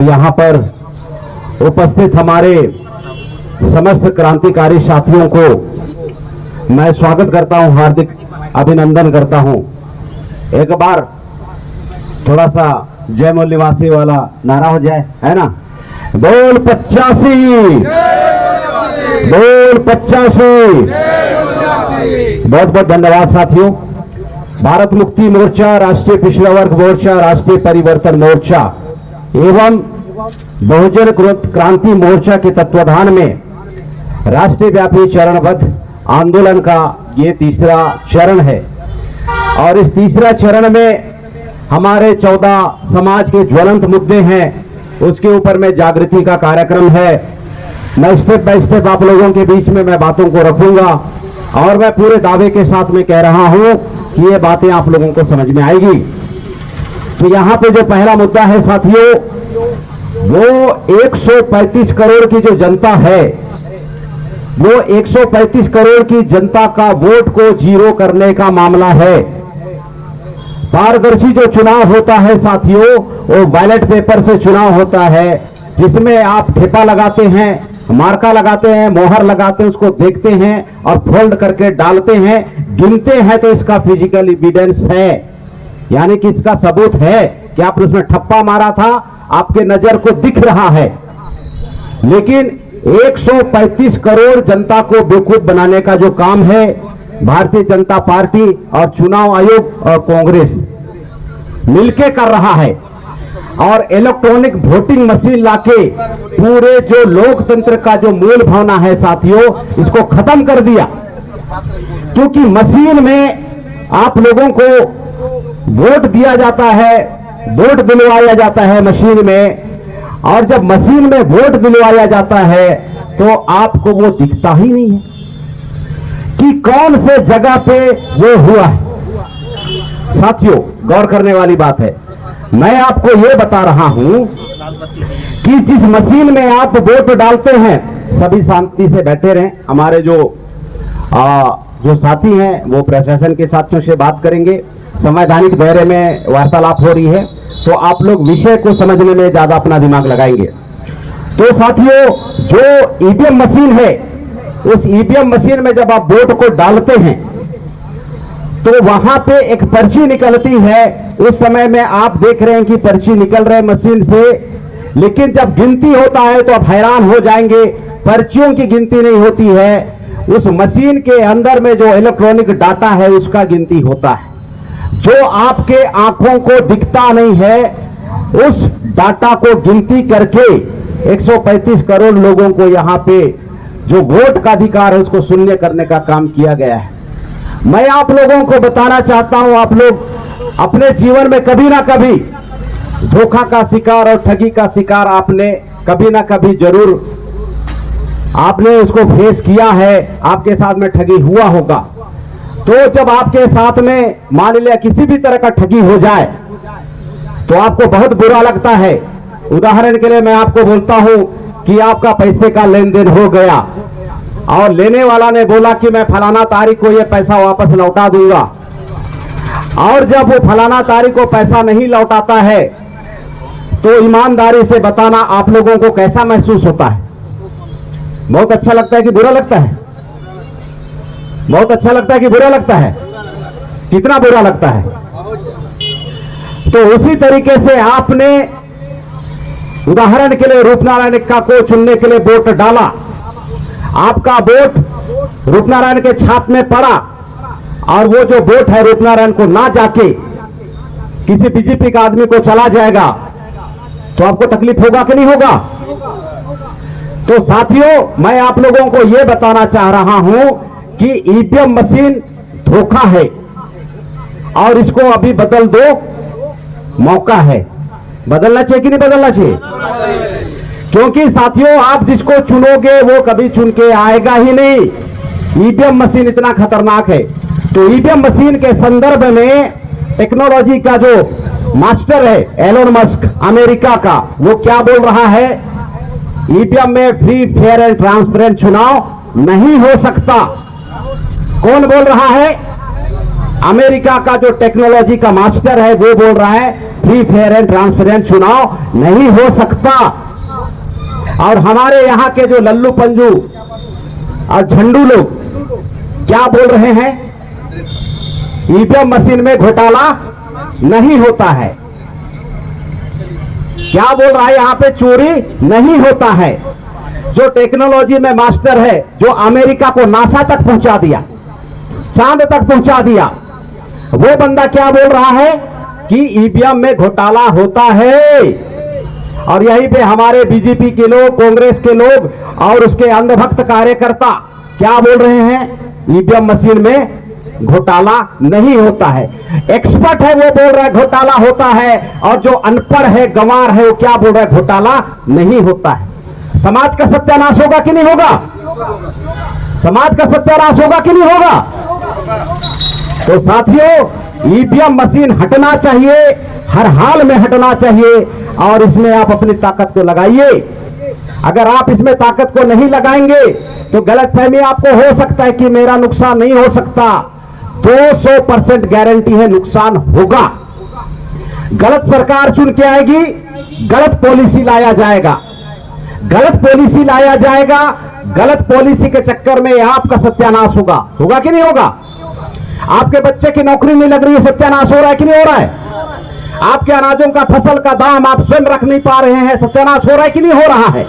यहाँ पर उपस्थित हमारे समस्त क्रांतिकारी साथियों को मैं स्वागत करता हूं, हार्दिक अभिनंदन करता हूं। एक बार थोड़ा सा जय मूल निवासी वाला नारा हो जाए, है ना? बोल 85, बोल 85। बहुत बहुत धन्यवाद साथियों। भारत मुक्ति मोर्चा, राष्ट्रीय पिछड़ा वर्ग मोर्चा, राष्ट्रीय परिवर्तन मोर्चा एवं बहुजन क्रांति मोर्चा के तत्वाधान में राष्ट्रीय व्यापी चरणबद्ध आंदोलन का ये तीसरा चरण है और इस तीसरा चरण में हमारे 14 समाज के ज्वलंत मुद्दे हैं, उसके ऊपर में जागृति का कार्यक्रम है। मैं स्टेप बाय स्टेप आप लोगों के बीच में मैं बातों को रखूंगा और मैं पूरे दावे के साथ में कह रहा हूं कि ये बातें आप लोगों को समझ में आएगी। तो यहां पे जो पहला मुद्दा है साथियों, वो 135 करोड़ की जो जनता है, वो 135 करोड़ की जनता का वोट को जीरो करने का मामला है। पारदर्शी जो चुनाव होता है साथियों, वो बैलेट पेपर से चुनाव होता है, जिसमें आप ठेपा लगाते हैं, मार्का लगाते हैं, मोहर लगाते हैं, उसको देखते हैं और फोल्ड करके डालते हैं, गिनते हैं तो इसका फिजिकल एविडेंस है, यानी कि इसका सबूत है कि आपने उसमें ठप्पा मारा था, आपके नजर को दिख रहा है। लेकिन 135 करोड़ जनता को बेवकूफ बनाने का जो काम है भारतीय जनता पार्टी और चुनाव आयोग और कांग्रेस मिलके कर रहा है और इलेक्ट्रॉनिक वोटिंग मशीन लाके पूरे जो लोकतंत्र का जो मूल भावना है साथियों, इसको खत्म कर दिया। क्योंकि मशीन में आप लोगों को वोट दिया जाता है, वोट दिलवाया जाता है मशीन में, और जब मशीन में वोट दिलवाया जाता है तो आपको वो दिखता ही नहीं है कि कौन से जगह पे वो हुआ है। साथियों, गौर करने वाली बात है। मैं आपको ये बता रहा हूं कि जिस मशीन में आप वोट डालते हैं, सभी शांति से बैठे रहें। हमारे जो साथी हैं वो प्रशासन के साथियों से बात करेंगे, संवैधानिक दायरे में वार्तालाप हो रही है, तो आप लोग विषय को समझने में ज्यादा अपना दिमाग लगाएंगे। तो साथियों, जो ईवीएम मशीन है, उस ईवीएम मशीन में जब आप वोट को डालते हैं तो वहां पे एक पर्ची निकलती है। उस समय में आप देख रहे हैं कि पर्ची निकल रहे मशीन से, लेकिन जब गिनती होता है तो आप हैरान हो जाएंगे, पर्चियों की गिनती नहीं होती है, उस मशीन के अंदर में जो इलेक्ट्रॉनिक डाटा है उसका गिनती होता है। जो आपके आंखों को दिखता नहीं है, उस डाटा को गिनती करके 135 करोड़ लोगों को यहां पे जो वोट का अधिकार है उसको शून्य करने का काम किया गया है। मैं आप लोगों को बताना चाहता हूं, आप लोग अपने जीवन में कभी ना कभी धोखा का शिकार और ठगी का शिकार आपने कभी ना कभी जरूर आपने उसको फेस किया है, आपके साथ में ठगी हुआ होगा। तो जब आपके साथ में मान लिया किसी भी तरह का ठगी हो जाए तो आपको बहुत बुरा लगता है। उदाहरण के लिए मैं आपको बोलता हूं कि आपका पैसे का लेन देन हो गया और लेने वाला ने बोला कि मैं फलाना तारीख को ये पैसा वापस लौटा दूंगा, और जब वो फलाना तारीख को पैसा नहीं लौटाता है तो ईमानदारी से बताना आप लोगों को कैसा महसूस होता है? बहुत अच्छा लगता है कि बुरा लगता है? बहुत अच्छा लगता है कि बुरा लगता है? कितना बुरा लगता है? तो उसी तरीके से आपने उदाहरण के लिए रूपनारायण एक्का को चुनने के लिए वोट डाला, आपका वोट रूपनारायण के छाप में पड़ा और वो जो वोट है रूपनारायण को ना जाके किसी बीजेपी का आदमी को चला जाएगा तो आपको तकलीफ होगा कि नहीं होगा? तो साथियों, मैं आप लोगों को यह बताना चाह रहा हूं कि ईवीएम मशीन धोखा है और इसको अभी बदल दो, मौका है। बदलना चाहिए कि नहीं बदलना चाहिए? क्योंकि साथियों, आप जिसको चुनोगे वो कभी चुन के आएगा ही नहीं। ईवीएम मशीन इतना खतरनाक है। तो ईवीएम मशीन के संदर्भ में टेक्नोलॉजी का जो मास्टर है एलोन मस्क अमेरिका का, वो क्या बोल रहा है? ईवीएम में फ्री, फेयर एंड ट्रांसपेरेंट चुनाव नहीं हो सकता। कौन बोल रहा है? अमेरिका का जो टेक्नोलॉजी का मास्टर है वो बोल रहा है फ्री फेयर एंड ट्रांसपेरेंट चुनाव नहीं हो सकता। और हमारे यहां के जो लल्लू पंजू और झंडू लोग क्या बोल रहे हैं, ईवीएम मशीन में घोटाला नहीं होता है। क्या बोल रहा है, यहां पे चोरी नहीं होता है। जो टेक्नोलॉजी में मास्टर है, जो अमेरिका को नासा तक पहुंचा दिया, चांद तक पहुंचा दिया, वो बंदा क्या बोल रहा है कि ईवीएम में घोटाला होता है। और यहीं पे हमारे बीजेपी के लोग, कांग्रेस के लोग और उसके अंधभक्त कार्यकर्ता क्या बोल रहे हैं, ईवीएम मशीन में घोटाला नहीं होता है। एक्सपर्ट है वो बोल रहा है घोटाला होता है, और जो अनपढ़ है, गंवार है, वो क्या बोल रहा है, घोटाला नहीं होता है। समाज का सत्यानाश होगा कि नहीं होगा? समाज का सत्यानाश होगा कि नहीं होगा? तो साथियों, ईवीएम मशीन हटना चाहिए, हर हाल में हटना चाहिए, और इसमें आप अपनी ताकत को लगाइए। अगर आप इसमें ताकत को नहीं लगाएंगे तो गलतफहमी आपको हो सकता है कि मेरा नुकसान नहीं हो सकता। 200% गारंटी है नुकसान होगा। गलत सरकार चुन के आएगी, गलत पॉलिसी लाया जाएगा, गलत पॉलिसी लाया जाएगा, गलत पॉलिसी के चक्कर में आपका सत्यानाश होगा। होगा कि नहीं होगा? आपके बच्चे की नौकरी नहीं लग रही है, सत्यानाश हो रहा है कि नहीं हो रहा है? आपके अनाजों का फसल का दाम आप स्वयं रख नहीं पा रहे हैं, सत्यानाश हो रहा है कि नहीं हो रहा है?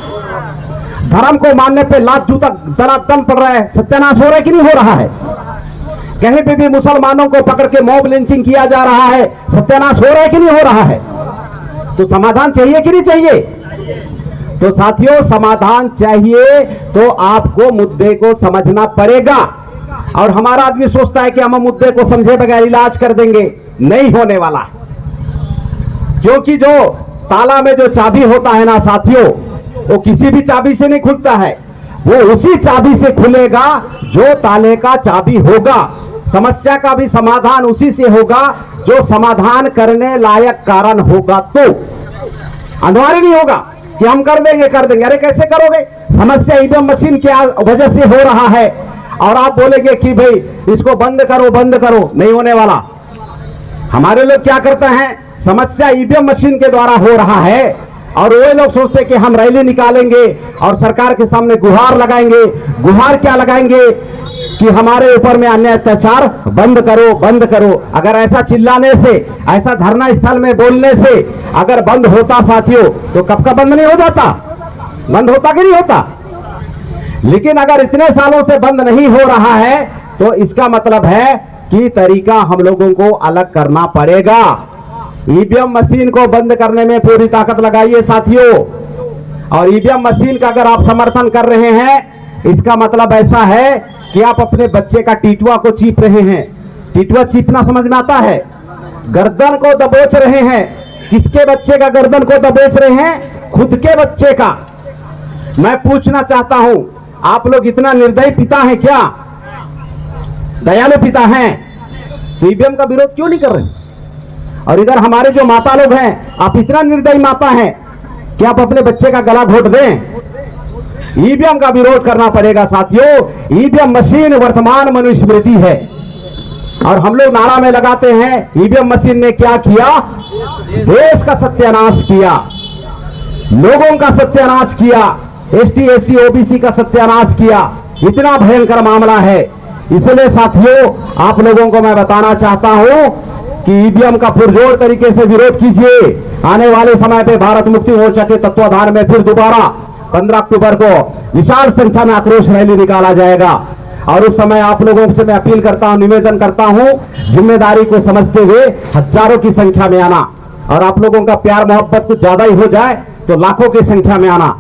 धर्म को मानने पे लात जूता दरादम पड़ रहा है, सत्यानाश हो रहा है कि नहीं हो रहा है? कहीं पे भी मुसलमानों को पकड़ के मॉब लिंचिंग किया जा रहा है, सत्यानाश हो रहा है कि नहीं हो रहा है? तो समाधान चाहिए कि नहीं चाहिए? तो साथियों, समाधान चाहिए तो आपको मुद्दे को समझना पड़ेगा। और हमारा आदमी सोचता है कि हम मुद्दे को समझे बगैर इलाज कर देंगे, नहीं होने वाला। क्योंकि जो ताला में जो चाबी होता है ना साथियों, वो किसी भी चाबी से नहीं खुलता है, वो उसी चाबी से खुलेगा जो ताले का चाबी होगा। समस्या का भी समाधान उसी से होगा जो समाधान करने लायक कारण होगा। तो अनिवार्य नहीं होगा कि हम कर देंगे कर देंगे। अरे कैसे करोगे? समस्या ईवीएम मशीन की वजह से हो रहा है, और आप बोलेंगे कि भाई इसको बंद करो बंद करो, नहीं होने वाला। हमारे लोग क्या करते हैं, समस्या ईवीएम मशीन के द्वारा हो रहा है, और वे लोग सोचते हैं कि हम रैली निकालेंगे और सरकार के सामने गुहार लगाएंगे। गुहार क्या लगाएंगे कि हमारे ऊपर में अन्य अत्याचार बंद करो बंद करो। अगर ऐसा चिल्लाने से, ऐसा धरना स्थल में बोलने से अगर बंद होता साथियों, तो कब का बंद नहीं हो जाता? बंद होता कि नहीं होता? लेकिन अगर इतने सालों से बंद नहीं हो रहा है तो इसका मतलब है कि तरीका हम लोगों को अलग करना पड़ेगा। ईवीएम मशीन को बंद करने में पूरी ताकत लगाइए साथियों। और ईवीएम मशीन का अगर आप समर्थन कर रहे हैं, इसका मतलब ऐसा है कि आप अपने बच्चे का टीटुआ को चीप रहे हैं। टीटुआ चीपना समझ में आता है? गर्दन को दबोच रहे हैं। किसके बच्चे का गर्दन को दबोच रहे हैं? खुद के बच्चे का। मैं पूछना चाहता हूं, आप लोग इतना निर्दयी पिता हैं क्या? दयालु पिता हैं तो ईवीएम का विरोध क्यों नहीं कर रहे? और इधर हमारे जो माता लोग हैं, आप इतना निर्दयी माता हैं कि आप अपने बच्चे का गला घोट दें? ईवीएम का विरोध करना पड़ेगा साथियों। ईवीएम मशीन वर्तमान मनुस्मृति है, और हम लोग नारा में लगाते हैं ईवीएम मशीन ने क्या किया? देश का सत्यानाश किया, लोगों का सत्यानाश किया, एसटी एससी ओबीसी का सत्यानाश किया। इतना भयंकर मामला है। इसलिए साथियों, आप लोगों को मैं बताना चाहता हूं कि ईवीएम का पुरजोर तरीके से विरोध कीजिए। आने वाले समय पे भारत मुक्ति मोर्चा के तत्वाधान में फिर दोबारा 15 अक्टूबर को विशाल संख्या में आक्रोश रैली निकाला जाएगा। और उस समय आप लोगों से मैं अपील करता हूं, निवेदन करता हूं, जिम्मेदारी को समझते हुए हजारों की संख्या में आना। और आप लोगों का प्यार मोहब्बत कुछ ज्यादा ही हो जाए तो लाखों की संख्या में आना।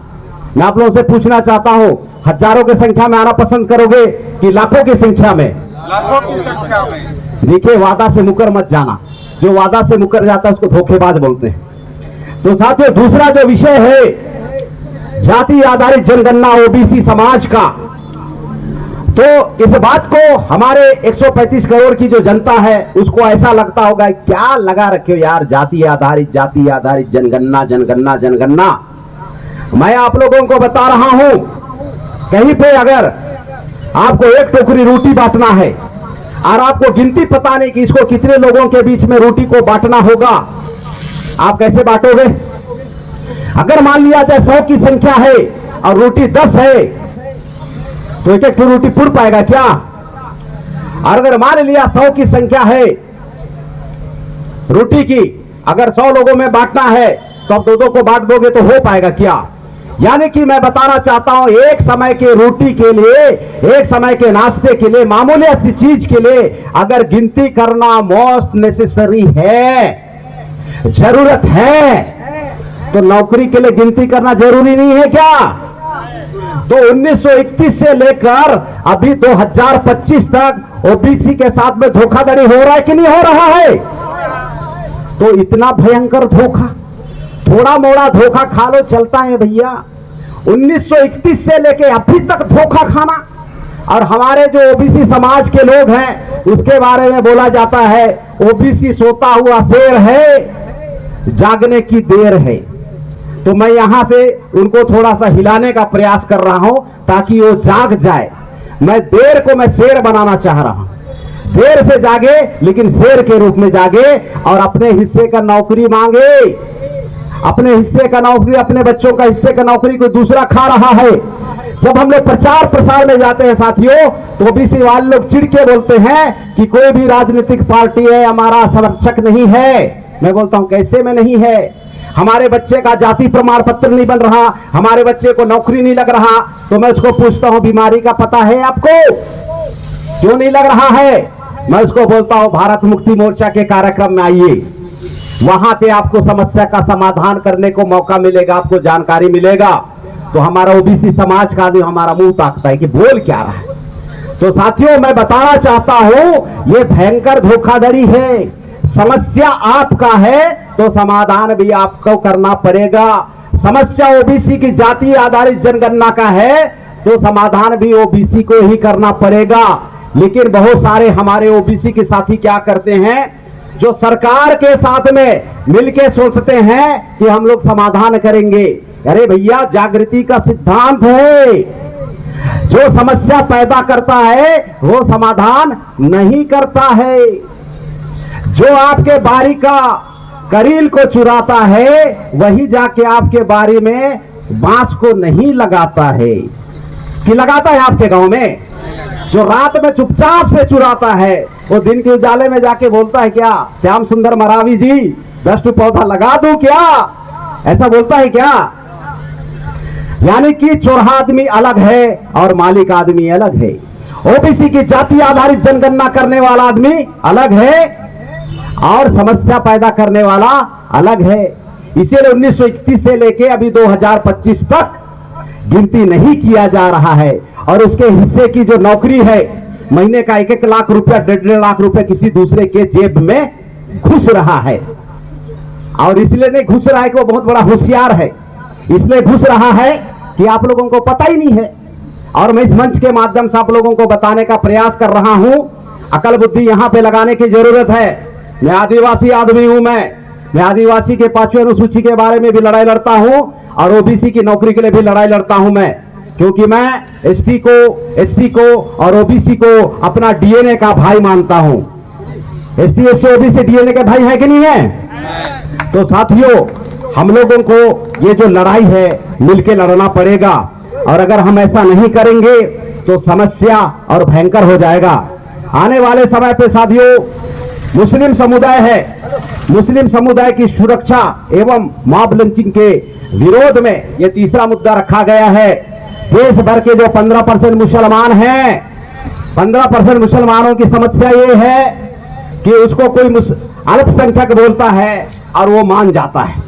मैं आप लोगों से पूछना चाहता हूं, हजारों की संख्या में आना पसंद करोगे कि लाखों की संख्या में? लाखों की संख्या में। देखिए, वादा से मुकर मत जाना। जो वादा से मुकर जाता है उसको धोखेबाज बोलते हैं। तो साथियों, दूसरा जो विषय है जाति आधारित जनगणना ओबीसी समाज का, तो इस बात को हमारे 135 करोड़ की जो जनता है उसको ऐसा लगता होगा, क्या लगा रखे हो यार, जाति आधारित जनगणना जनगणना जनगणना। मैं आप लोगों को बता रहा हूं, कहीं पे अगर आपको एक टोकरी रोटी बांटना है, और आपको गिनती पता नहीं कि इसको कितने लोगों के बीच में रोटी को बांटना होगा, आप कैसे बांटोगे? अगर मान लिया जाए 100 की संख्या है और रोटी 10 है तो एक एक रोटी पुर पाएगा क्या? और अगर मान लिया 100 की संख्या है रोटी की, अगर 100 लोगों में बांटना है तो आप दो को बांट दोगे तो हो पाएगा क्या? यानी कि मैं बताना चाहता हूं, एक समय के रोटी के लिए, एक समय के नाश्ते के लिए, मामूली सी चीज के लिए अगर गिनती करना मोस्ट नेसेसरी है, जरूरत है, तो नौकरी के लिए गिनती करना जरूरी नहीं है क्या? तो 1931 से लेकर अभी 2025 तक ओबीसी के साथ में धोखाधड़ी हो रहा है कि नहीं हो रहा है? तो इतना भयंकर धोखा, थोड़ा मोड़ा धोखा खा लो चलता है भैया, 1931 से लेके अभी तक धोखा खाना। और हमारे जो ओबीसी समाज के लोग हैं उसके बारे में बोला जाता है ओबीसी सोता हुआ शेर है, जागने की देर है। तो मैं यहां से उनको थोड़ा सा हिलाने का प्रयास कर रहा हूं ताकि वो जाग जाए। मैं देर को मैं शेर बनाना चाह रहा हूं, देर से जागे लेकिन शेर के रूप में जागे और अपने हिस्से का नौकरी मांगे, अपने हिस्से का नौकरी, अपने बच्चों का हिस्से का नौकरी कोई दूसरा खा रहा है। जब हम लोग प्रचार प्रसार में जाते हैं साथियों, तो ओबीसी वाले लोग चिढ़ के बोलते हैं कि कोई भी राजनीतिक पार्टी है हमारा समर्थक नहीं है। मैं बोलता हूं कैसे में नहीं है? हमारे बच्चे का जाति प्रमाण पत्र नहीं बन रहा, हमारे बच्चे को नौकरी नहीं लग रहा, तो मैं उसको पूछता हूं बीमारी का पता है आपको? क्यों नहीं लग रहा है? मैं उसको बोलता हूं भारत मुक्ति मोर्चा के कार्यक्रम में आइए, वहां पे आपको समस्या का समाधान करने को मौका मिलेगा, आपको जानकारी मिलेगा। तो हमारा ओबीसी समाज का आदमी हमारा मुंह ताकता है कि बोल क्या रहा है। तो साथियों मैं बताना चाहता हूं ये भयंकर धोखाधड़ी है। समस्या आपका है तो समाधान भी आपको करना पड़ेगा। समस्या ओबीसी की जाति आधारित जनगणना का है तो समाधान भी ओबीसी को ही करना पड़ेगा। लेकिन बहुत सारे हमारे ओबीसी के साथी क्या करते हैं, जो सरकार के साथ में मिलके सोचते हैं कि हम लोग समाधान करेंगे। अरे भैया जागृति का सिद्धांत है, जो समस्या पैदा करता है वो समाधान नहीं करता है। जो आपके बारी का करील को चुराता है वही जाके आपके बारी में बांस को नहीं लगाता है कि लगाता है आपके गांव में। जो रात में चुपचाप से चुराता है वो दिन के उजाले में जाके बोलता है क्या श्याम सुंदर मरावी जी 10 पौधा लगा दूं क्या, ऐसा बोलता है क्या? यानी कि चोरहा आदमी अलग है और मालिक आदमी अलग है। ओबीसी की जाति आधारित जनगणना करने वाला आदमी अलग है और समस्या पैदा करने वाला अलग है। इसीलिए 1931 से लेके अभी 2025 तक गिनती नहीं किया जा रहा है और उसके हिस्से की जो नौकरी है महीने का 1-1 लाख रुपया 1.5 लाख रुपया किसी दूसरे के जेब में घुस रहा है। और इसलिए नहीं घुस रहा है कि वो बहुत बड़ा होशियार है, इसलिए घुस रहा है कि आप लोगों को पता ही नहीं है। और मैं इस मंच के माध्यम से आप लोगों को बताने का प्रयास कर रहा हूं, अकल बुद्धि यहां पे लगाने की जरूरत है। मैं आदिवासी आदमी हूं, मैं आदिवासी के 5वीं अनुसूची के बारे में भी लड़ाई लड़ता हूं और ओबीसी की नौकरी के लिए भी लड़ाई लड़ता हूं मैं, क्योंकि मैं एसटी को, एससी को और ओबीसी को अपना डीएनए का भाई मानता हूं। एसटी एससी ओबीसी डीएनए के भाई है कि नहीं है? तो साथियों हम लोगों को ये जो लड़ाई है मिलकर लड़ना पड़ेगा और अगर हम ऐसा नहीं करेंगे तो समस्या और भयंकर हो जाएगा। आने वाले समय पे साथियों मुस्लिम समुदाय है, मुस्लिम समुदाय की सुरक्षा एवं मॉब लिंचिंग के विरोध में यह तीसरा मुद्दा रखा गया है। देश भर के जो 15% मुसलमान हैं, 15% मुसलमानों की समस्या ये है कि उसको कोई अल्पसंख्यक बोलता है और वो मान जाता है।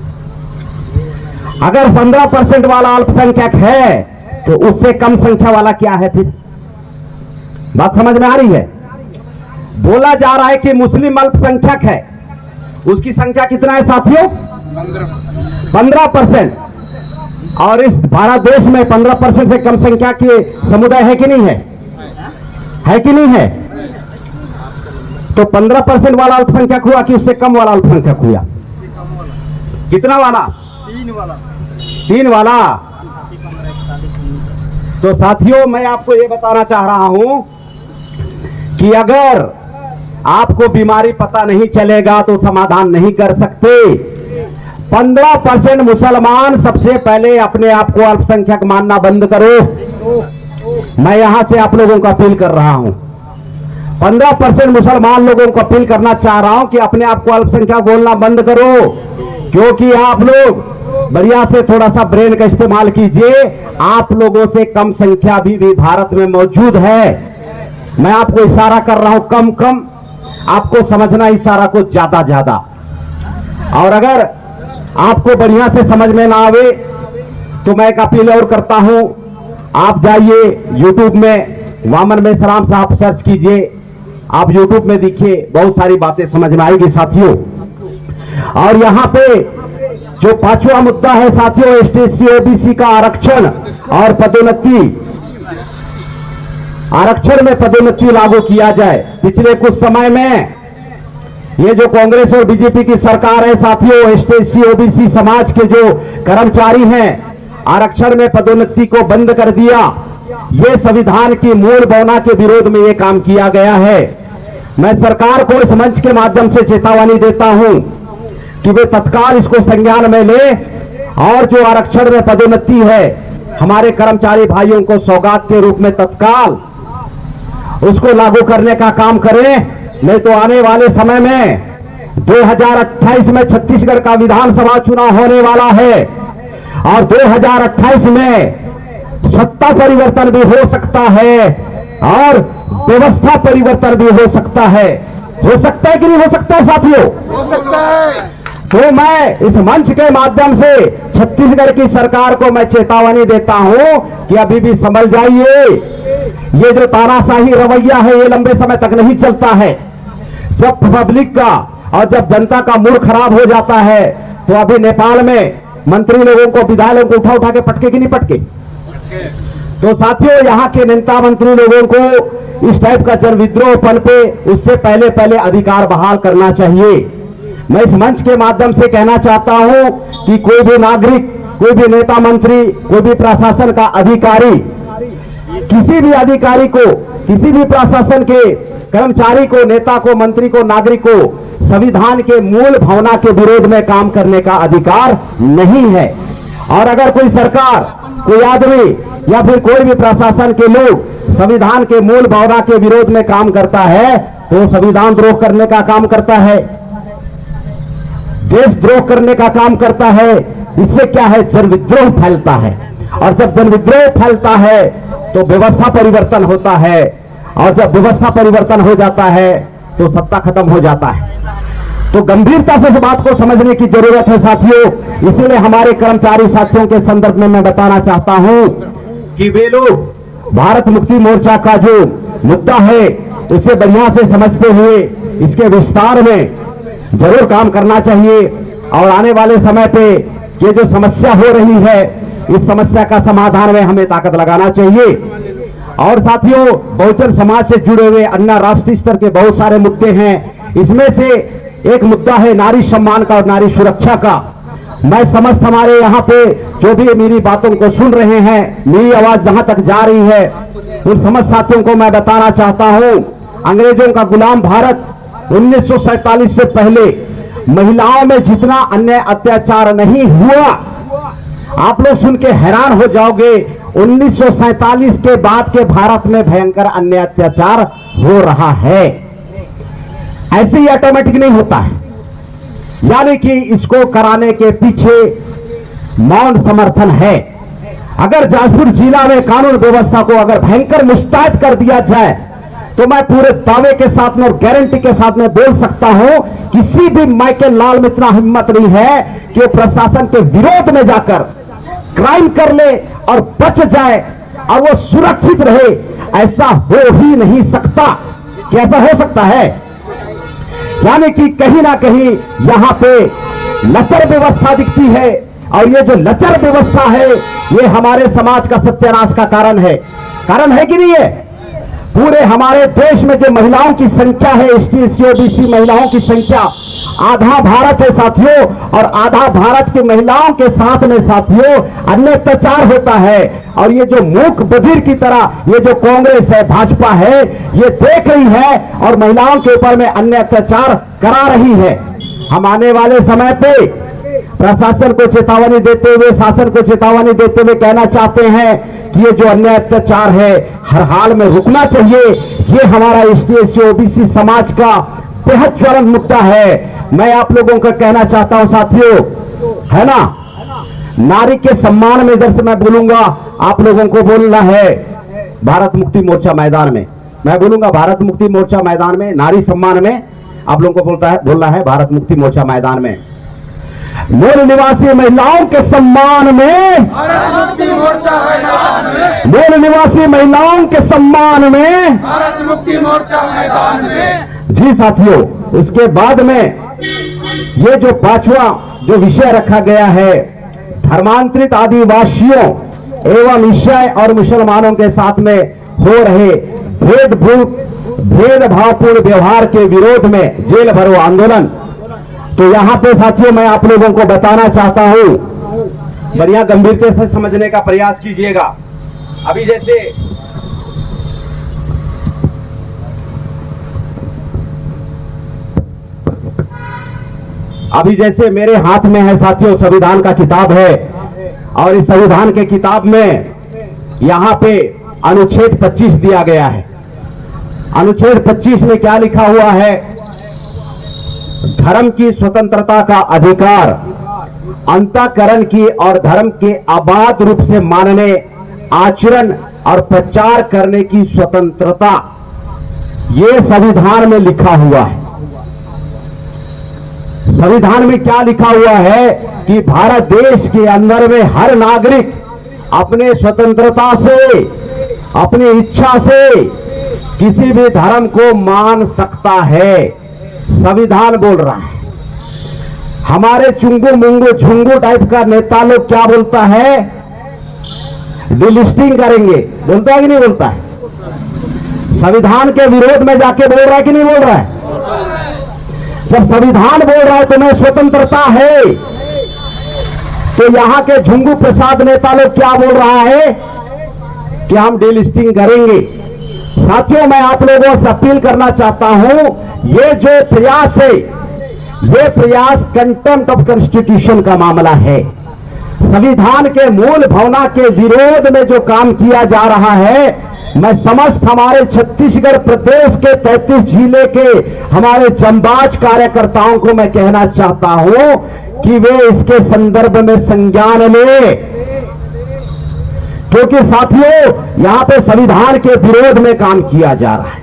अगर 15% वाला अल्पसंख्यक है तो उससे कम संख्या वाला क्या है? फिर बात समझ में आ रही है? बोला जा रहा है कि मुस्लिम अल्पसंख्यक है, उसकी संख्या कितना है साथियों? 15%। और इस भारत देश में 15% से कम संख्या के समुदाय है कि नहीं है? है कि नहीं है? तो 15% वाला अल्पसंख्यक हुआ कि उससे कम वाला अल्पसंख्यक हुआ? कितना वाला? 3 वाला। तो साथियों मैं आपको यह बताना चाह रहा हूं कि अगर आपको बीमारी पता नहीं चलेगा तो समाधान नहीं कर सकते। 15% मुसलमान सबसे पहले अपने आप को अल्पसंख्यक मानना बंद करो। मैं यहां से आप लोगों को अपील कर रहा हूं, 15% मुसलमान लोगों को अपील करना चाह रहा हूं कि अपने आप को अल्पसंख्यक बोलना बंद करो, क्योंकि आप लोग बढ़िया से थोड़ा सा ब्रेन का इस्तेमाल कीजिए। आप लोगों से कम संख्या भी भारत में मौजूद है। मैं आपको इशारा कर रहा हूं कम कम, आपको समझना इशारा को ज्यादा ज्यादा। और अगर आपको बढ़िया से समझ में ना आवे तो मैं एक अपील और करता हूं, आप जाइए YouTube में वामन मेश्राम साहब सर्च कीजिए, आप YouTube में देखिए, बहुत सारी बातें समझ में आएगी साथियों। और यहां पे जो 5वां मुद्दा है साथियों, ST/SC OBC का आरक्षण और पदोन्नति, आरक्षण में पदोन्नति लागू किया जाए। पिछले कुछ समय में ये जो कांग्रेस और बीजेपी की सरकार है साथियों, ST/SC OBC समाज के जो कर्मचारी हैं, आरक्षण में पदोन्नति को बंद कर दिया। ये संविधान की मूल भावना के विरोध में ये काम किया गया है। मैं सरकार को इस मंच के माध्यम से चेतावनी देता हूं कि वे तत्काल इसको संज्ञान में ले और जो आरक्षण में पदोन्नति है हमारे कर्मचारी भाइयों को सौगात के रूप में तत्काल उसको लागू करने का काम करें। नहीं तो आने वाले समय में 2028 में छत्तीसगढ़ का विधानसभा चुनाव होने वाला है और 2028 में सत्ता परिवर्तन भी हो सकता है और व्यवस्था परिवर्तन भी हो सकता है। हो सकता है कि नहीं हो सकता है साथियों? हो सकता है। तो मैं इस मंच के माध्यम से छत्तीसगढ़ की सरकार को मैं चेतावनी देता हूं कि अभी भी संभल जाइए। ये जो तानाशाही रवैया है ये लंबे समय तक नहीं चलता है। जब पब्लिक का और जब जनता का मूड खराब हो जाता है तो अभी नेपाल में मंत्री लोगों को, विधायकों को उठा उठा के पटके कि नहीं पटके? तो साथियों, यहाँ के नेता मंत्री लोगों को इस टाइप का जन विद्रोह पनपे उससे पहले पहले अधिकार बहाल करना चाहिए। मैं इस मंच के माध्यम से कहना चाहता हूं कि कोई भी नागरिक, कोई भी नेता मंत्री, कोई भी प्रशासन का अधिकारी, किसी भी अधिकारी को, किसी भी प्रशासन के कर्मचारी को, नेता को, मंत्री को, नागरिक को संविधान के मूल भावना के विरोध में काम करने का अधिकार नहीं है। और अगर कोई सरकार, कोई आदमी या फिर कोई भी प्रशासन के लोग संविधान के मूल भावना के विरोध में काम करता है तो संविधान द्रोह करने का काम करता है, देशद्रोह करने का काम करता है। इससे क्या है? जन विद्रोह फैलता है और जब जन विद्रोह फैलता है तो व्यवस्था परिवर्तन होता है और जब व्यवस्था परिवर्तन हो जाता है तो सत्ता खत्म हो जाता है। तो गंभीरता से इस बात को समझने की जरूरत है साथियों। इसीलिए हमारे कर्मचारी साथियों के संदर्भ में मैं बताना चाहता हूं कि वे लोग भारत मुक्ति मोर्चा का जो मुद्दा है उसे बढ़िया से समझते हुए इसके विस्तार में जरूर काम करना चाहिए और आने वाले समय पे ये जो समस्या हो रही है इस समस्या का समाधान में हमें ताकत लगाना चाहिए। और साथियों, बहुजन समाज से जुड़े हुए अन्य राष्ट्रीय स्तर के बहुत सारे मुद्दे हैं। इसमें से एक मुद्दा है नारी सम्मान का और नारी सुरक्षा का। मैं समस्त हमारे यहाँ पे जो भी मेरी बातों को सुन रहे हैं, मेरी आवाज जहां तक जा रही है, उन समस्त साथियों को मैं बताना चाहता हूं, अंग्रेजों का गुलाम भारत 1947 से पहले महिलाओं में जितना अन्याय अत्याचार नहीं हुआ, आप लोग सुन के हैरान हो जाओगे। 1947 के बाद के भारत में भयंकर अन्याय अत्याचार हो रहा है। ऐसे ही ऑटोमेटिक नहीं होता है, यानी कि इसको कराने के पीछे मौन समर्थन है। अगर जाजपुर जिला में कानून व्यवस्था को अगर भयंकर मुस्तैद कर दिया जाए तो मैं पूरे दावे के साथ में और गारंटी के साथ में बोल सकता हूं, किसी भी माइकल लाल में इतना हिम्मत नहीं है कि वो प्रशासन के विरोध में जाकर क्राइम कर ले और बच जाए और वो सुरक्षित रहे। ऐसा हो ही नहीं सकता। कैसा हो सकता है? यानी कि कहीं ना कहीं यहां पे लचर व्यवस्था दिखती है और ये जो लचर व्यवस्था है ये हमारे समाज का सत्यानाश का कारण है। कारण है कि नहीं है? पूरे हमारे देश में जो महिलाओं की संख्या है, एसटी एससी ओबीसी महिलाओं की संख्या आधा भारत है साथियों, और आधा भारत की महिलाओं के साथ में साथियों अन्य अत्याचार होता है। और ये जो मूक बधिर की तरह ये जो कांग्रेस है, भाजपा है, ये देख रही है और महिलाओं के ऊपर में अन्य अत्याचार करा रही है। हम आने वाले समय पे प्रशासन को चेतावनी देते हुए, शासन को चेतावनी देते हुए कहना चाहते हैं कि ये जो अन्याय अत्याचार है हर हाल में रुकना चाहिए। ये हमारा एसटी एससी ओबीसी समाज का बेहद ज्वलंत मुद्दा है। मैं आप लोगों को कहना चाहता हूं साथियों, है ना, नारी के सम्मान में इधर से मैं बोलूंगा, आप लोगों को बोलना है भारत मुक्ति मोर्चा मैदान में, मैं बोलूंगा भारत मुक्ति मोर्चा मैदान में, नारी सम्मान में आप लोगों को बोलना है भारत मुक्ति मोर्चा मैदान में। मूल निवासी महिलाओं के सम्मान में, भारत मुक्ति मोर्चा मैदान में, मूल निवासी महिलाओं के सम्मान में, भारत मुक्ति मोर्चा मैदान में। जी साथियों, उसके बाद में ये जो पांचवा जो विषय रखा गया है, धर्मांतरित आदिवासियों एवं ईसाई और मुसलमानों के साथ में हो रहे भेदभावपूर्ण व्यवहार के विरोध में जेल भरो आंदोलन। तो यहां पे साथियों मैं आप लोगों को बताना चाहता हूं, बढ़िया गंभीरता से समझने का प्रयास कीजिएगा। अभी जैसे मेरे हाथ में है साथियों संविधान का किताब है, और इस संविधान के किताब में यहां पे अनुच्छेद 25 दिया गया है। अनुच्छेद 25 में क्या लिखा हुआ है? धर्म की स्वतंत्रता का अधिकार, अंतःकरण की और धर्म के अबाध रूप से मानने, आचरण और प्रचार करने की स्वतंत्रता, ये संविधान में लिखा हुआ है। संविधान में क्या लिखा हुआ है कि भारत देश के अंदर में हर नागरिक अपने स्वतंत्रता से, अपनी इच्छा से किसी भी धर्म को मान सकता है। संविधान बोल रहा है। हमारे चुंगू मुंगू झुंगू टाइप का नेता लोग क्या बोलता है? डिलिस्टिंग करेंगे, बोलता है कि नहीं बोलता है? संविधान के विरोध में जाके बोल रहा है कि नहीं बोल रहा है? जब संविधान बोल रहा है तो मैं स्वतंत्रता है, तो यहां के झुंगू प्रसाद नेता लोग क्या बोल रहा है कि हम डिलिस्टिंग करेंगे। साथियों, मैं आप लोगों से अपील करना चाहता हूं, ये जो प्रयास है, ये प्रयास कंटेम्प्ट ऑफ कॉन्स्टिट्यूशन का मामला है। संविधान के मूल भावना के विरोध में जो काम किया जा रहा है, मैं समस्त हमारे छत्तीसगढ़ प्रदेश के 33 जिले के हमारे जंबाज कार्यकर्ताओं को मैं कहना चाहता हूं कि वे इसके संदर्भ में संज्ञान लें, क्योंकि साथियों यहां पे संविधान के विरोध में काम किया जा रहा है।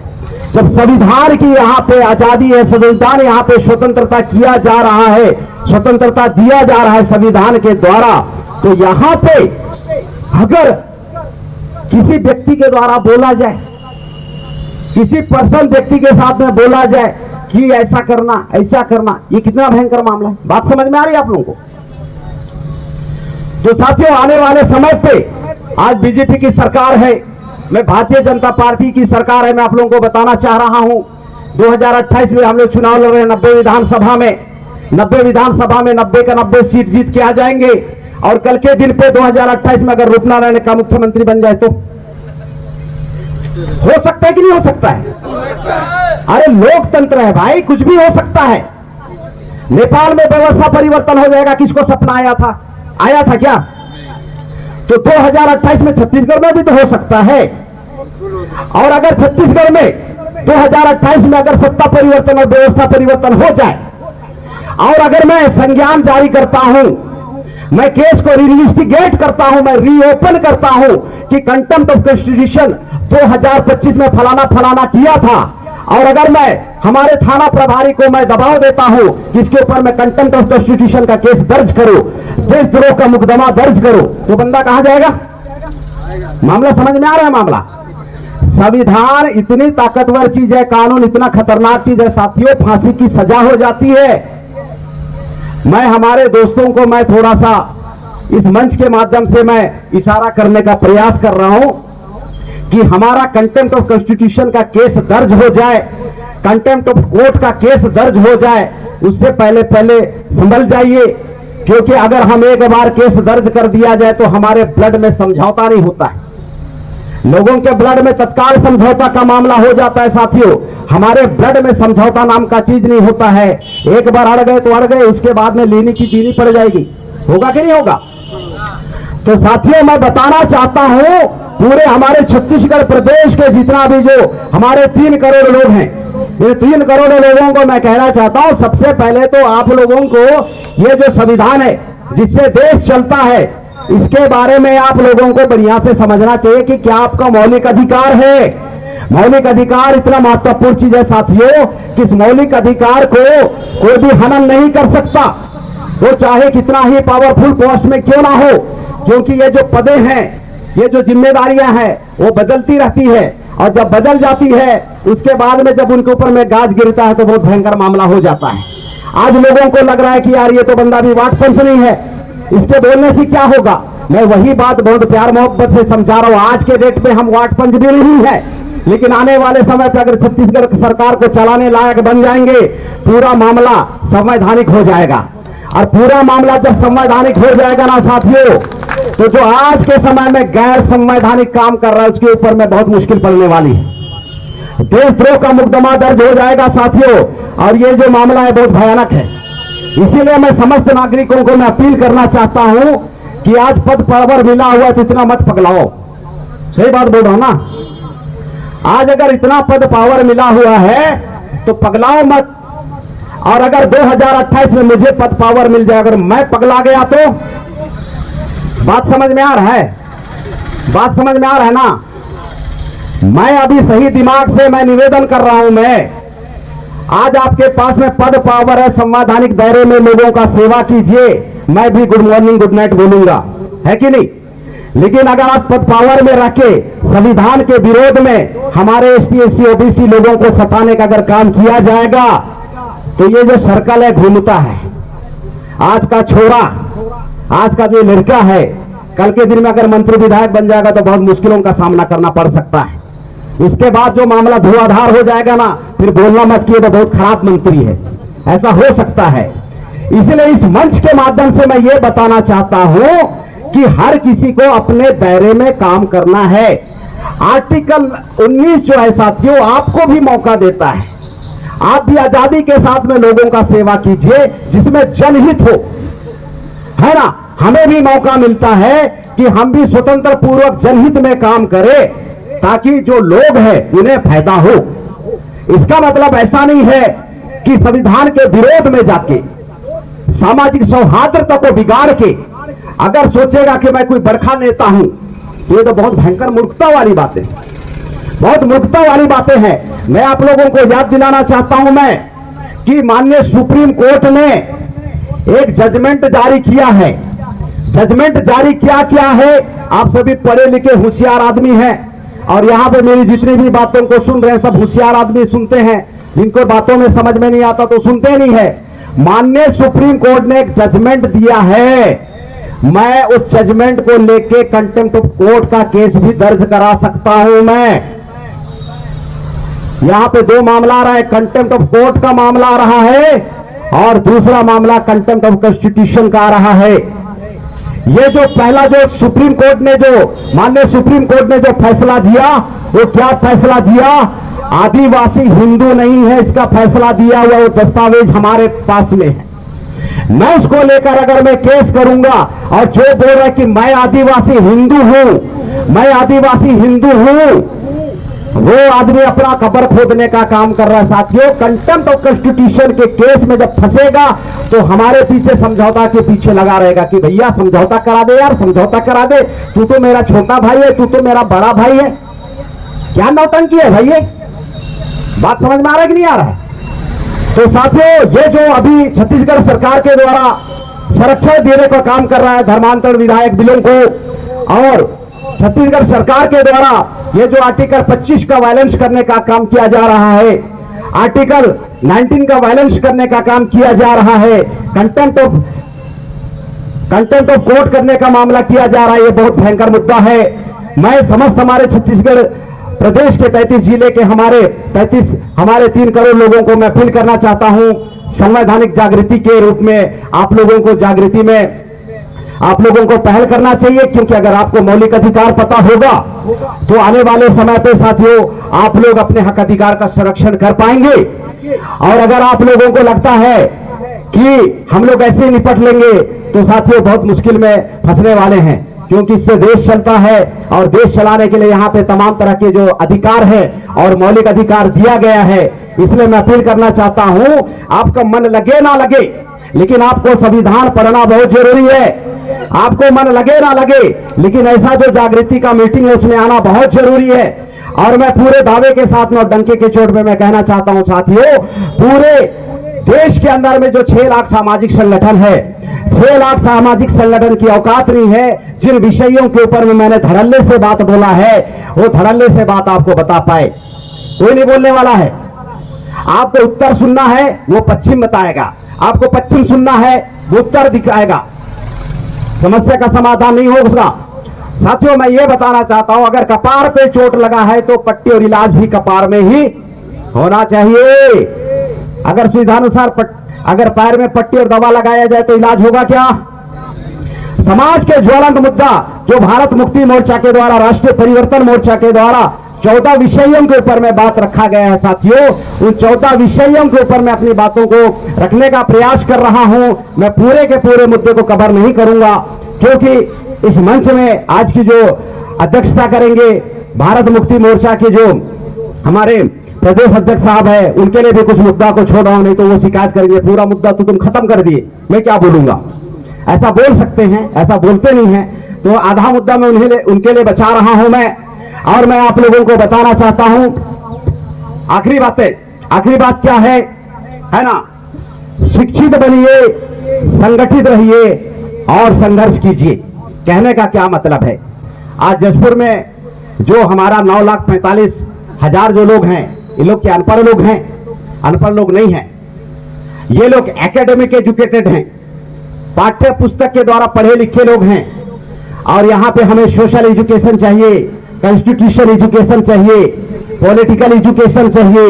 जब संविधान की यहां पे आजादी है, संविधान यहां पे स्वतंत्रता किया जा रहा है, स्वतंत्रता दिया जा रहा है संविधान के द्वारा, तो यहां पे अगर किसी व्यक्ति के द्वारा बोला जाए, किसी पर्सन व्यक्ति के साथ में बोला जाए कि ऐसा करना ऐसा करना, ये कितना भयंकर मामला है। बात समझ में आ रही है आप लोगों को? जो साथियों आने वाले समय पे आज बीजेपी की सरकार है, मैं भारतीय जनता पार्टी की सरकार है, मैं आप लोगों को बताना चाह रहा हूं 2028 में हम लोग चुनाव लड़ रहे हैं 90 विधानसभा में। 90 विधानसभा में 90 का 90 सीट जीत के आ जाएंगे, और कल के दिन पे 2028 में अगर रूपनारायण का मुख्यमंत्री बन जाए तो हो सकता है कि नहीं हो सकता है? अरे लोकतंत्र है भाई, कुछ भी हो सकता है। नेपाल में व्यवस्था परिवर्तन हो जाएगा, किसको सपना आया था? आया था क्या? तो 2028 में छत्तीसगढ़ में भी तो हो सकता है। और अगर छत्तीसगढ़ में 2028 में अगर सत्ता परिवर्तन और व्यवस्था परिवर्तन हो जाए, और अगर मैं संज्ञान जारी करता हूं, मैं केस को रिइन्वेस्टिगेट करता हूं, मैं रीओपन करता हूं कि कंटेम्प्ट ऑफ कॉन्स्टिट्यूशन 2025 में फलाना फलाना किया था, और अगर मैं हमारे थाना प्रभारी को मैं दबाव देता हूं कि इसके ऊपर मैं कंटेम्प्ट ऑफ कॉन्स्टिट्यूशन का केस दर्ज करूं, देशद्रोह का मुकदमा दर्ज करूं, तो बंदा कहां जाएगा? मामला समझ में आ रहा है? मामला संविधान इतनी ताकतवर चीज है, कानून इतना खतरनाक चीज है साथियों, फांसी की सजा हो जाती है। मैं हमारे दोस्तों को मैं थोड़ा सा इस मंच के माध्यम से मैं इशारा करने का प्रयास कर रहा हूं कि हमारा कंटेम्प्ट ऑफ कॉन्स्टिट्यूशन का केस दर्ज हो जाए, कंटेम्प्ट ऑफ कोर्ट का केस दर्ज हो जाए, उससे पहले पहले संभल जाइए, क्योंकि अगर हम एक बार केस दर्ज कर दिया जाए तो हमारे ब्लड में समझौता नहीं होता है। लोगों के ब्लड में तत्काल समझौता का मामला हो जाता है साथियों, हमारे ब्लड में समझौता नाम का चीज नहीं होता है। एक बार अड़ गए तो अड़ गए, उसके बाद में लेनी की दीनी पड़ जाएगी। होगा कि नहीं होगा? तो साथियों मैं बताना चाहता हूं, पूरे हमारे छत्तीसगढ़ प्रदेश के जितना भी जो हमारे 3 करोड़ लोग हैं, ये 3 करोड़ लोगों को मैं कहना चाहता हूं, सबसे पहले तो आप लोगों को ये जो संविधान है जिससे देश चलता है, इसके बारे में आप लोगों को बढ़िया से समझना चाहिए कि क्या आपका मौलिक अधिकार है। मौलिक अधिकार इतना महत्वपूर्ण चीज है साथियों कि इस मौलिक अधिकार को कोई भी हनन नहीं कर सकता, वो चाहे कितना ही पावरफुल पोस्ट में क्यों ना हो, क्योंकि ये जो पदे हैं, ये जो जिम्मेदारियां हैं वो बदलती रहती है, और जब बदल जाती है उसके बाद में जब उनके ऊपर में गाज गिरता है तो बहुत भयंकर मामला हो जाता है। आज लोगों को लग रहा है कि यार ये तो बंदा भी वाट पंच नहीं है, इसके बोलने से क्या होगा। मैं वही बात बहुत प्यार मोहब्बत से समझा रहा हूं, आज के डेट में हम वाट पंच भी नहीं है, लेकिन आने वाले समय पर अगर छत्तीसगढ़ सरकार को चलाने लायक बन जाएंगे, पूरा मामला संवैधानिक हो जाएगा। और पूरा मामला जब संवैधानिक हो जाएगा ना साथियों, तो जो आज के समय में गैर संवैधानिक काम कर रहा है उसके ऊपर में बहुत मुश्किल पड़ने वाली है। देशद्रोह का मुकदमा दर्ज हो जाएगा साथियों, और ये जो मामला है बहुत भयानक है। इसीलिए मैं समस्त नागरिकों को मैं अपील करना चाहता हूं कि आज पद पावर मिला हुआ तो इतना मत पगलाओ। सही बात बोल रहा हूं ना? आज अगर इतना पद पावर मिला हुआ है तो पगलाओ मत। और अगर 2028 में मुझे पद पावर मिल जाए, अगर मैं पगला गया तो बात समझ में आ रहा है? बात समझ में आ रहा है ना? मैं अभी सही दिमाग से मैं निवेदन कर रहा हूं, मैं आज आपके पास में पद पावर है, संवैधानिक दायरे में लोगों का सेवा कीजिए, मैं भी गुड मॉर्निंग गुड नाइट बोलूंगा, है कि नहीं? लेकिन अगर आप पद पावर में रख के संविधान के विरोध में हमारे ST SC OBC लोगों को सताने का अगर काम किया जाएगा तो ये जो सर्कल है घूमता है। आज का छोरा, आज का जो लड़का है, कल के दिन में अगर मंत्री विधायक बन जाएगा तो बहुत मुश्किलों का सामना करना पड़ सकता है। उसके बाद जो मामला धुआंधार हो जाएगा ना, फिर बोलना मत किए तो बहुत खराब मंत्री है, ऐसा हो सकता है। इसलिए इस मंच के माध्यम से मैं ये बताना चाहता हूं कि हर किसी को अपने दायरे में काम करना है। आर्टिकल 19 जो है साथियों आपको भी मौका देता है, आप भी आजादी के साथ में लोगों का सेवा कीजिए जिसमें जनहित हो, है ना? हमें भी मौका मिलता है कि हम भी स्वतंत्र पूर्वक जनहित में काम करें ताकि जो लोग हैं उन्हें फायदा हो। इसका मतलब ऐसा नहीं है कि संविधान के विरोध में जाके सामाजिक सौहार्दता को बिगाड़ के अगर सोचेगा कि मैं कोई बड़का नेता हूं, तो ये तो बहुत भयंकर मूर्खता वाली बातें, बहुत मूर्खता वाली बातें हैं। मैं आप लोगों को याद दिलाना चाहता हूं मैं कि माननीय सुप्रीम कोर्ट ने एक जजमेंट जारी किया है। जजमेंट जारी क्या है? आप सभी पढ़े लिखे होशियार आदमी हैं और यहां पे मेरी जितनी भी बातों को सुन रहे हैं सब होशियार आदमी सुनते हैं, जिनको बातों में समझ में नहीं आता तो सुनते नहीं है। माननीय सुप्रीम कोर्ट ने एक जजमेंट दिया है, मैं उस जजमेंट को लेके कंटेम्प्ट ऑफ कोर्ट का केस भी दर्ज करा सकता हूं। मैं यहां पे 2 मामला आ रहा है, कंटेम्प्ट ऑफ कोर्ट का मामला आ रहा है और दूसरा मामला कंटेम्प्ट ऑफ कॉन्स्टिट्यूशन का आ रहा है। ये जो पहला जो सुप्रीम कोर्ट ने जो माननीय सुप्रीम कोर्ट ने जो फैसला दिया, वो क्या फैसला दिया? आदिवासी हिंदू नहीं है इसका फैसला दिया हुआ, वो दस्तावेज हमारे पास में है। मैं उसको लेकर अगर मैं केस करूंगा और जो बोल रहा है कि मैं आदिवासी हिंदू हूं, मैं आदिवासी हिंदू हूं, वो आदमी अपना कब्र खोदने का काम कर रहा है। साथियों, कंटेम्प्ट ऑफ कॉन्स्टिट्यूशन के केस में जब फंसेगा तो हमारे पीछे समझौता के पीछे लगा रहेगा कि भैया समझौता करा दे यार, समझौता करा दे, तू तो मेरा छोटा भाई है, तू तो मेरा बड़ा भाई है। क्या नौटंकी है भाई ये? बात समझ में आ रहा है कि नहीं आ रहा है? तो साथियों, ये जो अभी छत्तीसगढ़ सरकार के द्वारा संरक्षण देने का काम कर रहा है धर्मांतरण विधायक बिलों को, और छत्तीसगढ़ सरकार के द्वारा ये जो आर्टिकल 25 का वायलेंस करने का काम किया जा रहा है, आर्टिकल 19 का वायलेंस करने का काम किया जा रहा है, कंटेम्प्ट ऑफ कोर्ट करने का मामला किया जा रहा है, ये बहुत भयंकर मुद्दा है। मैं समस्त हमारे छत्तीसगढ़ प्रदेश के 33 जिले के हमारे 3 करोड़ लोगों को मैं अपील करना चाहता हूं, संवैधानिक जागृति के रूप में आप लोगों को जागृति में आप लोगों को पहल करना चाहिए, क्योंकि अगर आपको मौलिक अधिकार पता होगा तो आने वाले समय पे साथियों आप लोग अपने हक अधिकार का संरक्षण कर पाएंगे। और अगर आप लोगों को लगता है कि हम लोग ऐसे ही निपट लेंगे तो साथियों बहुत मुश्किल में फंसने वाले हैं, क्योंकि इससे देश चलता है और देश चलाने के लिए यहाँ पे तमाम तरह के जो अधिकार है और मौलिक अधिकार दिया गया है। इसलिए मैं अपील करना चाहता हूं, आपका मन लगे ना लगे लेकिन आपको संविधान पढ़ना बहुत जरूरी है। आपको मन लगे ना लगे लेकिन ऐसा जो जागृति का मीटिंग है उसमें आना बहुत जरूरी है। और मैं पूरे दावे के साथ में और डंके के चोट में मैं कहना चाहता हूं साथियों, पूरे देश के अंदर में जो 6 लाख सामाजिक संगठन है, 6 लाख सामाजिक संगठन की औकात नहीं है जिन विषयों के ऊपर में मैंने धड़ल्ले से बात बोला है वो धड़ल्ले से बात आपको बता पाए। कोई नहीं बोलने वाला है। आपको उत्तर सुनना है वो पश्चिम बताएगा, आपको पश्चिम सुनना है वो उत्तर दिखाएगा। समस्या का समाधान नहीं होगा। साथियों मैं ये बताना चाहता हूं, अगर कपार पे चोट लगा है तो पट्टी और इलाज भी कपार में ही होना चाहिए। अगर सुविधानुसार अगर पैर में पट्टी और दवा लगाया जाए तो इलाज होगा क्या? समाज के ज्वलंत मुद्दा जो भारत मुक्ति मोर्चा के द्वारा, राष्ट्रीय परिवर्तन मोर्चा के द्वारा 14 विषयों के ऊपर में बात रखा गया है साथियों, उन 14 विषयों के ऊपर मैं अपनी बातों को रखने का प्रयास कर रहा हूं। मैं पूरे के पूरे मुद्दे को कवर नहीं करूंगा, क्योंकि इस मंच में आज की जो अध्यक्षता करेंगे भारत मुक्ति मोर्चा के जो हमारे प्रदेश अध्यक्ष साहब है, उनके लिए भी कुछ मुद्दा को छोड़ रहा हूं, नहीं तो वो शिकायत करेंगे पूरा मुद्दा तो तुम खत्म कर दिए, मैं क्या बोलूंगा। ऐसा बोल सकते हैं, ऐसा बोलते नहीं है, तो आधा मुद्दा मैं उनके लिए बचा रहा हूं मैं। और मैं आप लोगों को बताना चाहता हूं आखिरी बात क्या है ना, शिक्षित बनिए, संगठित रहिए और संघर्ष कीजिए। कहने का क्या मतलब है, आज जशपुर में जो हमारा 9,45,000 जो लोग हैं, ये लोग क्या अनपढ़ लोग हैं? अनपढ़ लोग नहीं हैं, ये लोग एकेडमिक एजुकेटेड हैं, पाठ्य पुस्तक के द्वारा पढ़े लिखे लोग हैं। और यहाँ पे हमें सोशल एजुकेशन चाहिए, कॉन्स्टिट्यूशन एजुकेशन चाहिए, पॉलिटिकल एजुकेशन चाहिए,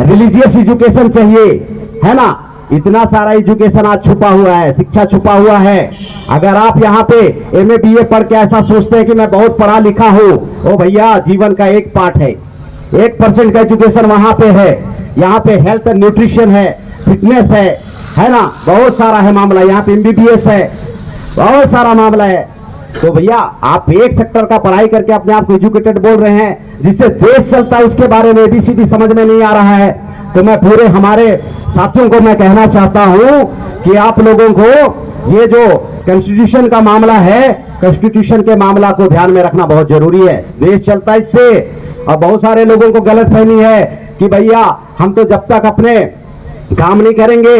रिलीजियस एजुकेशन चाहिए, है ना। इतना सारा एजुकेशन आज छुपा हुआ है, शिक्षा छुपा हुआ है। अगर आप यहाँ पे MA BA पढ़ के ऐसा सोचते हैं कि मैं बहुत पढ़ा लिखा हूँ, ओ भैया जीवन का एक पार्ट है, 1% का एजुकेशन वहां पे है। यहाँ पे हेल्थ एंड न्यूट्रिशन है, फिटनेस है ना, बहुत सारा है मामला। यहाँ पे MBBS है, बहुत सारा मामला है। तो भैया आप एक सेक्टर का पढ़ाई करके अपने आप को एजुकेटेड बोल रहे हैं, जिससे देश चलता है उसके बारे में ABCD समझ में नहीं आ रहा है। तो मैं पूरे हमारे साथियों को मैं कहना चाहता हूं कि आप लोगों को ये जो कॉन्स्टिट्यूशन का मामला है, कॉन्स्टिट्यूशन के मामला को ध्यान में रखना बहुत जरूरी है। देश चलता है इससे। और बहुत सारे लोगों को गलतफहमी है कि भैया हम तो जब तक अपने काम नहीं करेंगे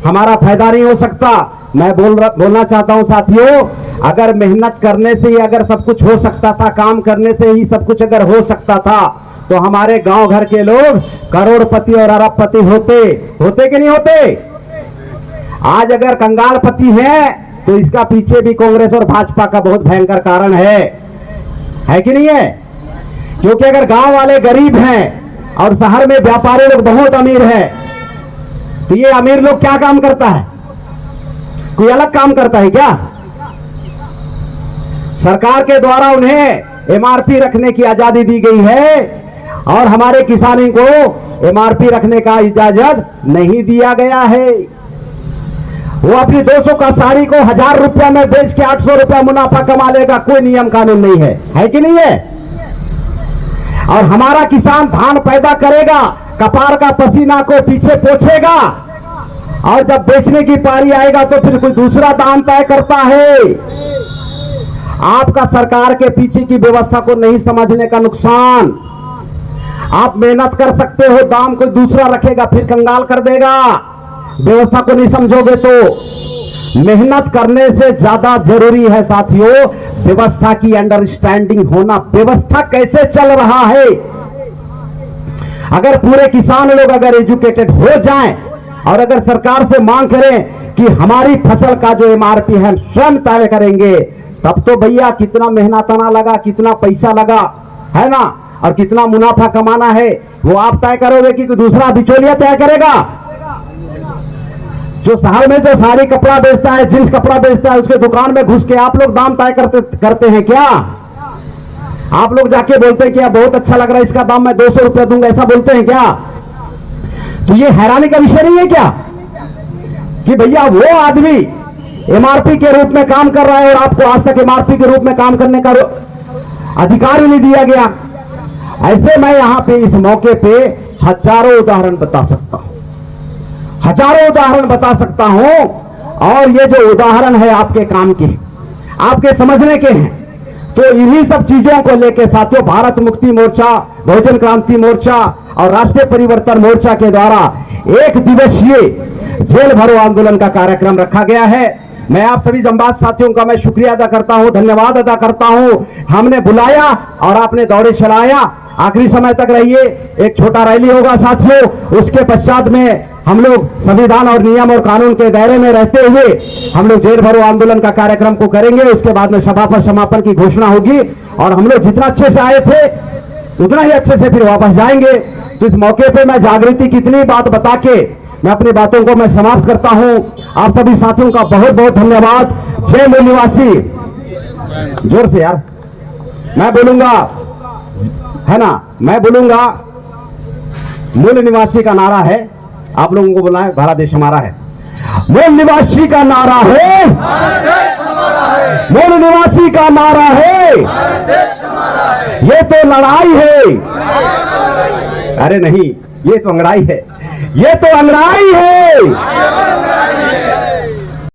हमारा फायदा नहीं हो सकता। मैं बोलना चाहता हूं साथियों, अगर मेहनत करने से ही अगर सब कुछ हो सकता था, काम करने से ही सब कुछ अगर हो सकता था, तो हमारे गांव घर के लोग करोड़पति और अरबपति होते कि नहीं होते? आज अगर कंगालपति हैं तो इसका पीछे भी कांग्रेस और भाजपा का बहुत भयंकर कारण है कि नहीं है? क्योंकि अगर गांव वाले गरीब हैं और शहर में व्यापारी लोग बहुत अमीर हैं, तो ये अमीर लोग क्या काम करता है? कोई अलग काम करता है क्या? सरकार के द्वारा उन्हें MRP रखने की आजादी दी गई है और हमारे किसानों को MRP रखने का इजाजत नहीं दिया गया है। वो अपनी 200 का साड़ी को 1000 रुपया में बेच के 800 रुपया मुनाफा कमा लेगा, कोई नियम कानून नहीं है कि नहीं है? और हमारा किसान धान पैदा करेगा, कपार का पसीना को पीछे पोंछेगा, और जब बेचने की पारी आएगा तो फिर कोई दूसरा दाम तय करता है। आपका सरकार के पीछे की व्यवस्था को नहीं समझने का नुकसान। आप मेहनत कर सकते हो, दाम कोई दूसरा रखेगा फिर कंगाल कर देगा। व्यवस्था को नहीं समझोगे तो मेहनत करने से ज्यादा जरूरी है साथियों व्यवस्था की अंडरस्टैंडिंग होना। व्यवस्था कैसे चल रहा है, अगर पूरे किसान लोग अगर एजुकेटेड हो जाएं और अगर सरकार से मांग करें कि हमारी फसल का जो MRP है हम स्वयं तय करेंगे, तब तो भैया कितना मेहनताना लगा, कितना पैसा लगा, है ना, और कितना मुनाफा कमाना है वो आप तय करोगे कि दूसरा बिचौलिया तय करेगा? जो शहर में जो साड़ी कपड़ा बेचता है, जींस कपड़ा बेचता है, उसके दुकान में घुस के आप लोग दाम तय करते हैं क्या? आप लोग जाके बोलते हैं कि यह बहुत अच्छा लग रहा है, इसका दाम मैं 200 रुपया दूंगा, ऐसा बोलते हैं क्या? तो ये हैरानी का विषय नहीं है क्या कि भैया वो आदमी एमआरपी के रूप में काम कर रहा है और आपको आज तक एमआरपी के रूप में काम करने का अधिकार ही नहीं दिया गया। ऐसे मैं यहां पे इस मौके पे हजारों उदाहरण बता सकता हूं, हजारों उदाहरण बता सकता हूं, और ये जो उदाहरण है आपके काम के, आपके समझने के हैं। तो इन्हीं सब चीजों को लेकर साथियों भारत मुक्ति मोर्चा, बहुजन क्रांति मोर्चा और राष्ट्रीय परिवर्तन मोर्चा के द्वारा एक दिवसीय जेल भरो आंदोलन का कार्यक्रम रखा गया है। मैं आप सभी जंबाज साथियों का मैं शुक्रिया अदा करता हूं, धन्यवाद अदा करता हूं। हमने बुलाया और आपने दौड़े चलाया, आखिरी समय तक रहिए। एक छोटा रैली होगा साथियों, उसके पश्चात में हम लोग संविधान और नियम और कानून के दायरे में रहते हुए हम लोग जेल भरो आंदोलन का कार्यक्रम को करेंगे। उसके बाद में सभा पर समापन की घोषणा होगी और हम लोग जितना अच्छे से आए थे उतना ही अच्छे से फिर वापस जाएंगे। तो इस मौके पे मैं जागृति की इतनी बात बता के मैं अपनी बातों को मैं समाप्त करता हूं। आप सभी साथियों का बहुत बहुत धन्यवाद। जय मूल निवासी, जोर से यार, मैं बोलूंगा, है ना, मैं बोलूंगा मूल निवासी का नारा है, आप लोगों को बोला है भारत देश हमारा है। मूल निवासी का नारा है, मूल निवासी का नारा है, ये तो लड़ाई है, अरे नहीं, ये तो अंगड़ाई है, ये तो अंगड़ाई है।